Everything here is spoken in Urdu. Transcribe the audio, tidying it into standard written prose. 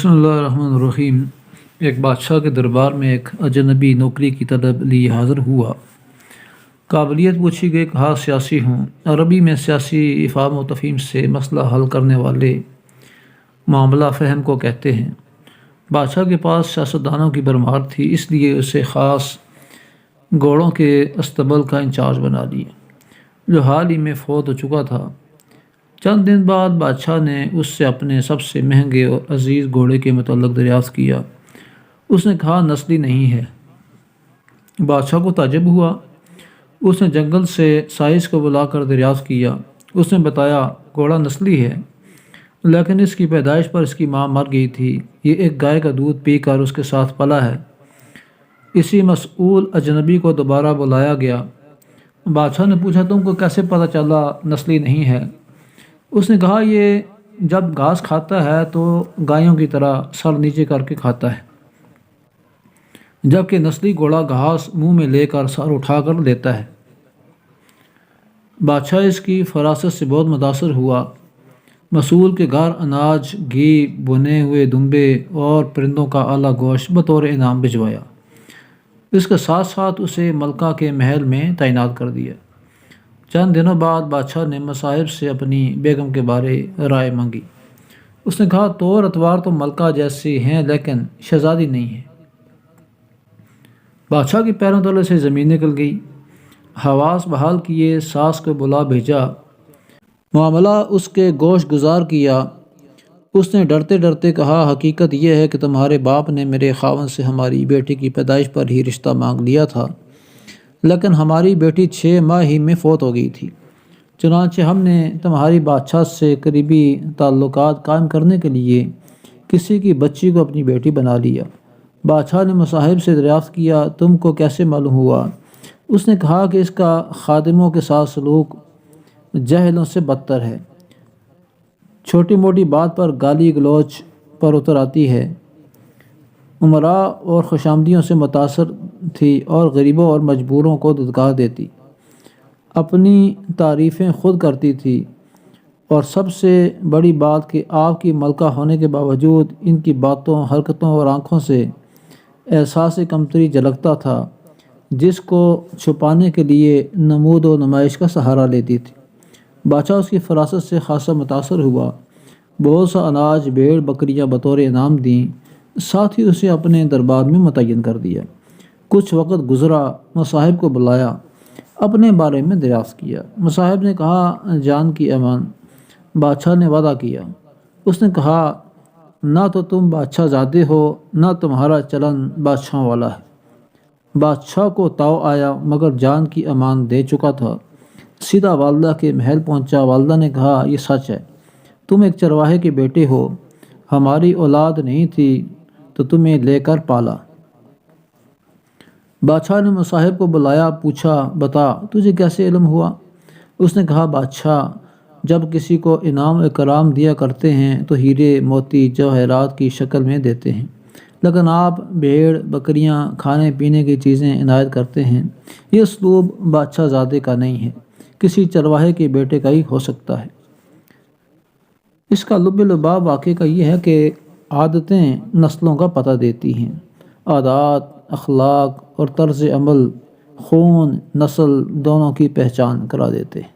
بسم اللہ الرحمن الرحیم۔ ایک بادشاہ کے دربار میں ایک اجنبی نوکری کی طلب لیے حاضر ہوا۔ قابلیت پوچھی گئی، کہا سیاسی ہوں۔ عربی میں سیاسی افہام و تفہیم سے مسئلہ حل کرنے والے معاملہ فہم کو کہتے ہیں۔ بادشاہ کے پاس سیاستدانوں کی بھرمار تھی، اس لیے اسے خاص گھوڑوں کے استبل کا انچارج بنا لیا، جو حال ہی میں فوت ہو چکا تھا۔ چند دن بعد بادشاہ نے اس سے اپنے سب سے مہنگے اور عزیز گھوڑے کے متعلق دریافت کیا۔ اس نے کہا نسلی نہیں ہے۔ بادشاہ کو تعجب ہوا۔ اس نے جنگل سے سائز کو بلا کر دریافت کیا۔ اس نے بتایا گھوڑا نسلی ہے، لیکن اس کی پیدائش پر اس کی ماں مر گئی تھی۔ یہ ایک گائے کا دودھ پی کر اس کے ساتھ پلا ہے۔ اسی مسئول اجنبی کو دوبارہ بلایا گیا۔ بادشاہ نے پوچھا تم کو کیسے پتہ چلا نسلی نہیں ہے؟ اس نے کہا یہ جب گھاس کھاتا ہے تو گایوں کی طرح سر نیچے کر کے کھاتا ہے، جبکہ نسلی گھوڑا گھاس منہ میں لے کر سر اٹھا کر لیتا ہے۔ بادشاہ اس کی فراست سے بہت متاثر ہوا۔ مسئول کے گھر اناج، گھی، بنے ہوئے دمبے اور پرندوں کا اعلیٰ گوشت بطور انعام بھجوایا۔ اس کے ساتھ ساتھ اسے ملکہ کے محل میں تعینات کر دیا۔ چند دنوں بعد بادشاہ نے مصاحب سے اپنی بیگم کے بارے رائے مانگی۔ اس نے کہا طور اتوار تو ملکہ جیسی ہیں، لیکن شہزادی نہیں ہے۔ بادشاہ کے پیروں تلے سے زمین نکل گئی۔ حواس بحال کیے، ساس کو بلا بھیجا، معاملہ اس کے گوش گزار کیا۔ اس نے ڈرتے ڈرتے کہا حقیقت یہ ہے کہ تمہارے باپ نے میرے خاوند سے ہماری بیٹی کی پیدائش پر ہی رشتہ مانگ لیا تھا، لیکن ہماری بیٹی 6 ماہ ہی میں فوت ہو گئی تھی۔ چنانچہ ہم نے تمہاری بادشاہ سے قریبی تعلقات قائم کرنے کے لیے کسی کی بچی کو اپنی بیٹی بنا لیا۔ بادشاہ نے مصاحب سے دریافت کیا تم کو کیسے معلوم ہوا؟ اس نے کہا کہ اس کا خادموں کے ساتھ سلوک جاہلوں سے بدتر ہے، چھوٹی موٹی بات پر گالی گلوچ پر اتر آتی ہے، امراء اور خوشامدیوں سے متاثر تھی اور غریبوں اور مجبوروں کو دھتکار دیتی، اپنی تعریفیں خود کرتی تھی، اور سب سے بڑی بات کہ آپ کی ملکہ ہونے کے باوجود ان کی باتوں، حرکتوں اور آنکھوں سے احساس کمتری جھلکتا تھا، جس کو چھپانے کے لیے نمود و نمائش کا سہارا لیتی تھی۔ بادشاہ اس کی فراست سے خاصا متاثر ہوا، بہت سا اناج، بھیڑ بکریاں بطور انعام دیں، ساتھ ہی اسے اپنے دربار میں متعین کر دیا۔ کچھ وقت گزرا، مصاحب کو بلایا، اپنے بارے میں دریافت کیا۔ مصاحب نے کہا جان کی امان۔ بادشاہ نے وعدہ کیا۔ اس نے کہا نہ تو تم بادشاہ زادے ہو، نہ تمہارا چلن بادشاہوں والا ہے۔ بادشاہ کو تاؤ آیا، مگر جان کی امان دے چکا تھا۔ سیدھا والدہ کے محل پہنچا۔ والدہ نے کہا یہ سچ ہے، تم ایک چرواہے کے بیٹے ہو، ہماری اولاد نہیں تھی تو تمہیں لے کر پالا۔ بادشاہ نے مصاحب کو بلایا، پوچھا بتا تجھے کیسے علم ہوا؟ اس نے کہا بادشاہ جب کسی کو انعام و اکرام دیا کرتے ہیں تو ہیرے موتی جواہرات کی شکل میں دیتے ہیں، لیکن آپ بھیڑ بکریاں، کھانے پینے کی چیزیں عنایت کرتے ہیں۔ یہ اسلوب بادشاہ زادے کا نہیں ہے، کسی چرواہے کے بیٹے کا ہی ہو سکتا ہے۔ اس کا لب لباب واقعے کا یہ ہے کہ عادتیں نسلوں کا پتہ دیتی ہیں، عادات، اخلاق اور طرز عمل خون، نسل دونوں کی پہچان کرا دیتے ہیں۔